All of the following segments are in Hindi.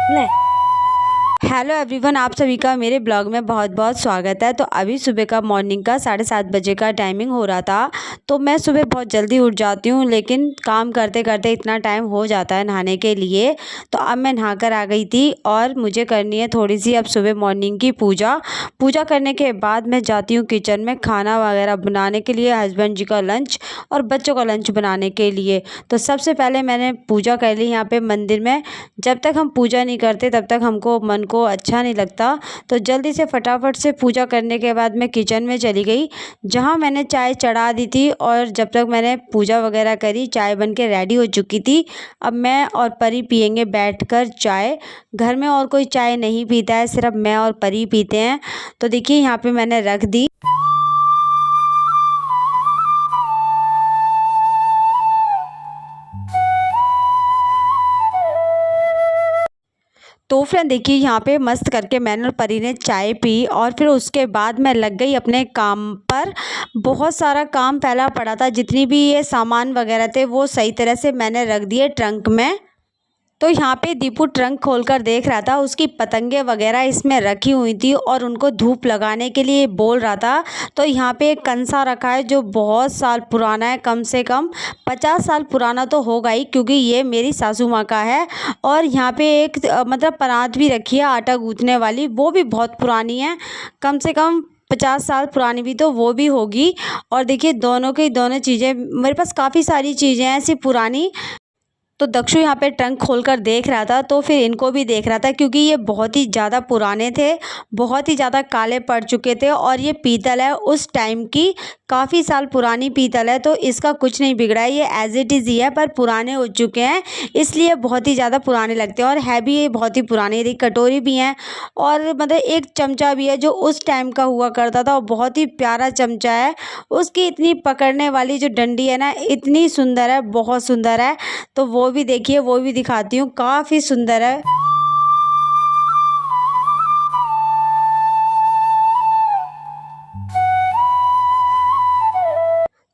ले हेलो एवरीवन, आप सभी का मेरे ब्लॉग में बहुत बहुत स्वागत है। तो अभी सुबह का मॉर्निंग का 7:30 बजे का टाइमिंग हो रहा था। तो मैं सुबह बहुत जल्दी उठ जाती हूँ, लेकिन काम करते करते इतना टाइम हो जाता है नहाने के लिए। तो अब मैं नहा कर आ गई थी और मुझे करनी है थोड़ी सी अब सुबह मॉर्निंग की पूजा। पूजा करने के बाद मैं जाती हूँ किचन में खाना वगैरह बनाने के लिए, हस्बैंड जी का लंच और बच्चों का लंच बनाने के लिए। तो सबसे पहले मैंने पूजा कर ली यहाँ पे मंदिर में। जब तक हम पूजा नहीं करते तब तक हमको मन को अच्छा नहीं लगता। तो जल्दी से फटाफट से पूजा करने के बाद मैं किचन में चली गई, जहाँ मैंने चाय चढ़ा दी थी। और जब तक मैंने पूजा वगैरह करी, चाय बन के रेडी हो चुकी थी। अब मैं और परी पियेंगे बैठकर चाय। घर में और कोई चाय नहीं पीता है, सिर्फ मैं और परी पीते हैं। तो देखिए यहाँ पे मैंने रख दी। तो फ्रेंड देखिए यहाँ पे मस्त करके मैंने और परी ने चाय पी और फिर उसके बाद मैं लग गई अपने काम पर। बहुत सारा काम फैला पड़ा था, जितनी भी ये सामान वगैरह थे वो सही तरह से मैंने रख दिए ट्रंक में। तो यहाँ पे दीपू ट्रंक खोलकर देख रहा था, उसकी पतंगे वगैरह इसमें रखी हुई थी और उनको धूप लगाने के लिए बोल रहा था। तो यहाँ पे एक कंसा रखा है जो बहुत साल पुराना है, कम से कम 50 साल पुराना तो होगा ही, क्योंकि ये मेरी सासू माँ का है। और यहाँ पे एक मतलब परात भी रखी है आटा गूँथने वाली, वो भी बहुत पुरानी है, कम से कम 50 साल पुरानी भी तो वो भी होगी। और देखिए दोनों की दोनों चीज़ें मेरे पास, काफ़ी सारी चीज़ें हैं ऐसी पुरानी। तो दक्षु यहाँ पे ट्रंक खोलकर देख रहा था, तो फिर इनको भी देख रहा था, क्योंकि ये बहुत ही ज़्यादा पुराने थे, बहुत ही ज़्यादा काले पड़ चुके थे। और ये पीतल है उस टाइम की, काफ़ी साल पुरानी पीतल है। तो इसका कुछ नहीं बिगड़ा है, ये एज इट इज़ ही है, पर पुराने हो चुके हैं, इसलिए बहुत ही ज़्यादा पुराने लगते हैं। और है भी ये बहुत ही पुरानी। ये कटोरी भी हैं और मतलब एक चमचा भी है जो उस टाइम का हुआ करता था, और बहुत ही प्यारा चमचा है। उसकी इतनी पकड़ने वाली जो डंडी है ना, इतनी सुंदर है, बहुत सुंदर है। तो वो भी देखिए, वो भी दिखाती हूँ, काफ़ी सुंदर है।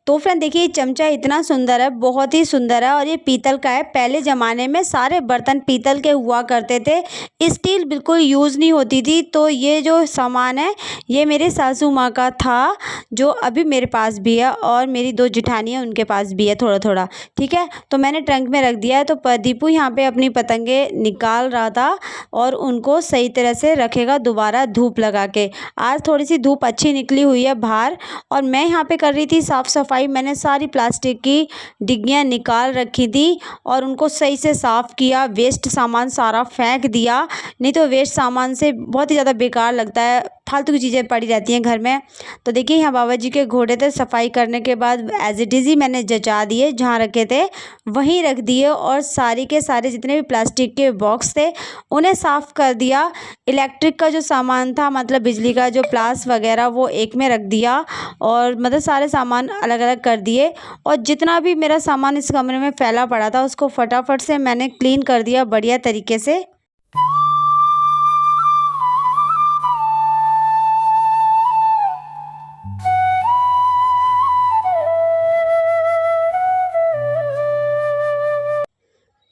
तो फ्रेंड देखिए, ये चमचा इतना सुंदर है, बहुत ही सुंदर है, और ये पीतल का है। पहले ज़माने में सारे बर्तन पीतल के हुआ करते थे, स्टील बिल्कुल यूज़ नहीं होती थी। तो ये जो सामान है ये मेरे सासू माँ का था, जो अभी मेरे पास भी है, और मेरी 2 जेठानी है उनके पास भी है थोड़ा थोड़ा। ठीक है, तो मैंने ट्रंक में रख दिया है। तो दीपू यहाँ पे अपनी पतंगे निकाल रहा था और उनको सही तरह से रखेगा दोबारा धूप लगा के। आज थोड़ी सी धूप अच्छी निकली हुई है बाहर, और मैं यहाँ पे कर रही थी साफ़ सफाई। मैंने सारी प्लास्टिक की डिग्गियाँ निकाल रखी थी और उनको सही से साफ़ किया, वेस्ट सामान सारा फेंक दिया। नहीं तो वेस्ट सामान से बहुत ही ज़्यादा बेकार लगता है, फालतू की चीज़ें पड़ी रहती हैं घर में। तो देखिए यहाँ बाबा जी के घोड़े थे, सफाई करने के बाद एज इट इज़ ही मैंने जचा दिए, जहाँ रखे थे वहीं रख दिए। और सारी के सारे जितने भी प्लास्टिक के बॉक्स थे उन्हें साफ़ कर दिया। इलेक्ट्रिक का जो सामान था, मतलब बिजली का जो प्लास वगैरह, वो एक में रख दिया, और मतलब सारे सामान अलग अलग कर दिए। और जितना भी मेरा सामान इस कमरे में फैला पड़ा था उसको फटाफट से मैंने क्लीन कर दिया बढ़िया तरीके से।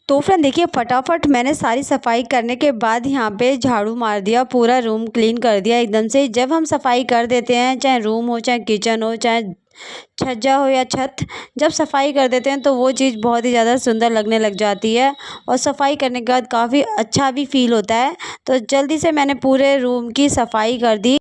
तो फ्रेंड देखिए, फटाफट मैंने सारी सफाई करने के बाद यहाँ पे झाड़ू मार दिया, पूरा रूम क्लीन कर दिया एकदम से। जब हम सफाई कर देते हैं, चाहे रूम हो, चाहे किचन हो, चाहे छज्जा हो या छत, जब सफाई कर देते हैं तो वो चीज़ बहुत ही ज़्यादा सुंदर लगने लग जाती है, और सफाई करने के बाद काफ़ी अच्छा भी फील होता है। तो जल्दी से मैंने पूरे रूम की सफाई कर दी।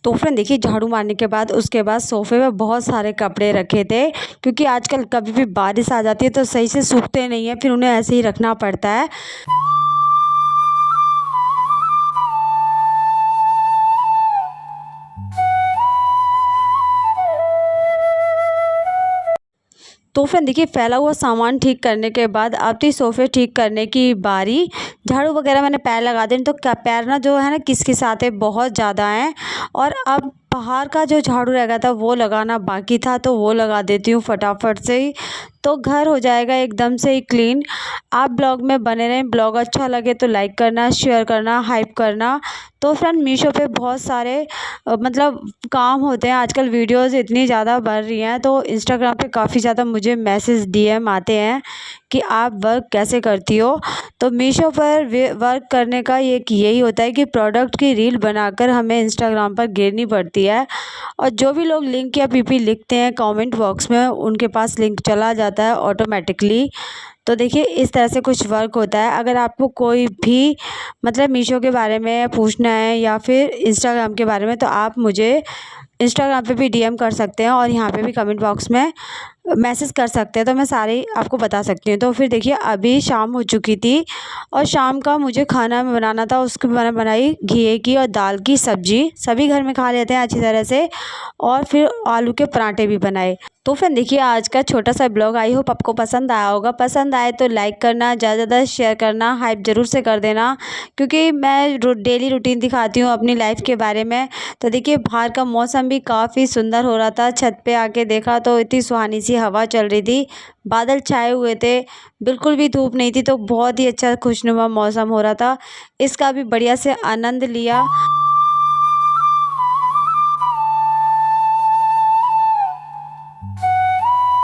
तो फ्रेंड देखिए, झाड़ू मारने के बाद उसके बाद सोफ़े पे बहुत सारे कपड़े रखे थे, क्योंकि आजकल कभी भी बारिश आ जाती है तो सही से सूखते नहीं हैं, फिर उन्हें ऐसे ही रखना पड़ता है। तो फ्रेंड देखिए, फैला हुआ सामान ठीक करने के बाद अब थी सोफ़े ठीक करने की बारी। झाड़ू वगैरह मैंने पैर लगा दिए, तो पैर ना जो है ना किसकिसाते बहुत ज़्यादा हैं। और अब बाहर का जो झाड़ू रह गया था वो लगाना बाकी था, तो वो लगा देती हूँ फटाफट से ही, तो घर हो जाएगा एकदम से ही क्लीन। आप ब्लॉग में बने रहें। ब्लॉग अच्छा लगे तो लाइक करना, शेयर करना, हाइप करना। तो फ्रेंड मीशो पे बहुत सारे मतलब काम होते हैं आजकल। वीडियोस इतनी ज़्यादा बढ़ रही हैं, तो इंस्टाग्राम पे काफ़ी ज़्यादा मुझे मैसेज डीएम आते हैं कि आप वर्क कैसे करती हो। तो मीशो पर वर्क करने का यही होता है कि प्रोडक्ट की रील बनाकर हमें इंस्टाग्राम पर गिरनी पड़ती है, और जो भी लोग लिंक या पीपी लिखते हैं कमेंट बॉक्स में, उनके पास लिंक चला जाता है ऑटोमेटिकली। तो देखिए इस तरह से कुछ वर्क होता है। अगर आपको कोई भी मतलब मीशो के बारे में पूछना है या फिर इंस्टाग्राम के बारे में, तो आप मुझे इंस्टाग्राम पे भी डीएम कर सकते हैं और यहाँ पे भी कमेंट बॉक्स में मैसेज कर सकते हैं, तो मैं सारे आपको बता सकती हूँ। तो फिर देखिए अभी शाम हो चुकी थी और शाम का मुझे खाना बनाना था। उसके मैंने बनाई घिए की और दाल की सब्जी, सभी घर में खा लेते हैं अच्छी तरह से, और फिर आलू के पराठे भी बनाए। तो फिर देखिए आज का छोटा सा ब्लॉग, आई होप आपको पसंद आया होगा। पसंद आए तो लाइक करना, ज़्यादा ज़्यादा शेयर करना, हाइप ज़रूर से कर देना, क्योंकि मैं डेली रूटीन दिखाती हूँ अपनी लाइफ के बारे में। तो देखिए बाहर का मौसम भी काफ़ी सुंदर हो रहा था। छत पे आके देखा तो इतनी सुहानी सी हवा चल रही थी, बादल छाए हुए थे, बिल्कुल भी धूप नहीं थी, तो बहुत ही अच्छा खुशनुमा मौसम हो रहा था। इसका भी बढ़िया से आनंद लिया।